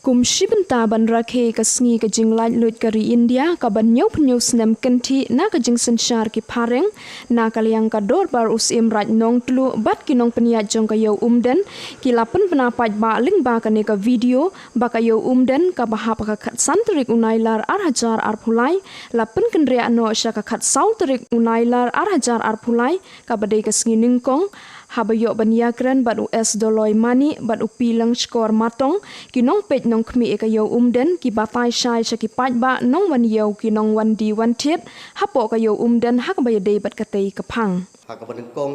Kumshi benta ban rakhe kasngi ka jinglai lut kari India ka ban nyau pnyu snem kenti na ka jing sensyar ki pareng na kaliang ka dor bar usim raj nong tlu bat ki nong peniat jong ka yau umden ki lapen penapat ba ling ba ka ne ka video ba ka yau umden ka bahap ka khat santrik unailar ar hajar ar phulai lapen kendria no sya ka khat sautrik unailar ar hajar ar phulai ka badai kasngi ningkong habayok banyakran bat US doloi mani bat upilang skor matong kinong pej nong kmi ka yo umden ki batai shai sha ki paj ba nong wan yo kinong wan di wan tiet hapo ka yo umden hak bayade bat katei ka phang hak ban kong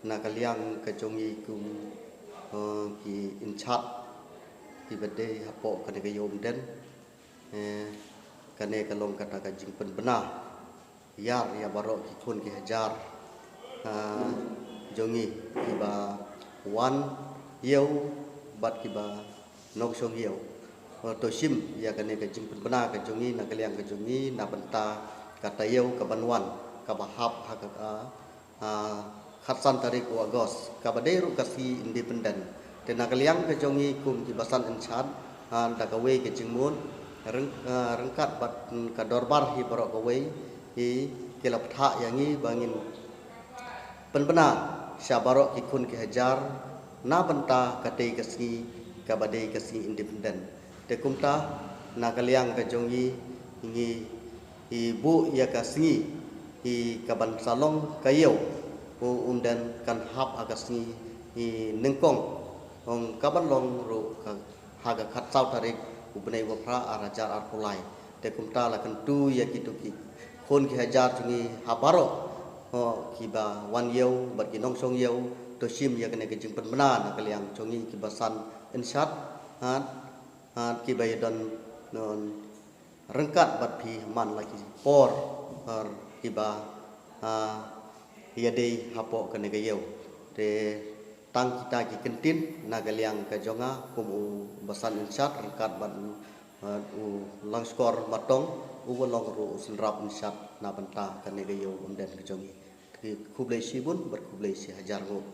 na kaliang ka jongi kum ki in chat ki bade hapo ka de ka yo umden kane ka long kata ka jing pen bena yar ya barok ki kun ki hajar jongi kiba wan yeu bat kiba nok song yeu to sim ya kane ka jing bena ka jongi na kaliang ka jongi na benta kata yeu ka banwan ka bahap ha ka khatsan tarik Agos ka badai ru kasi independent te na kaliang ka jongi kum ki basan enchan da ka we ke jingmun rengkat bat ka dorbar hi barok ka we hi kelap tha yangi bangin penbena syabarok ki kun ki hajar na benta katei kasni ka badai kasni independent te kumta na kaliang ka jongi ngi ibu ya kasni i kaban salong kayau umdan kan hap agasni i nengkong ong kaban long ru haga khat sau tarik ubnai wapra arajar ar pulai te kumta la kan tu ya kitu ki kun ki hajar jongi habaro kiba wan yeu bat ki nong song yeu to sim ya kene ke jing pen bena na kaliang jongi ki basan inshat ki bayadon non rengkat bat phi man lagi por kiba ya dei hapo kene ke yeu te tang kita ki kentin na kaliang ka jonga kum basan inshat rengkat bat lang skor matong long ru senrap inshat na benta kene ke yeu umden ke jongi kublai sibun berkublai si hajar go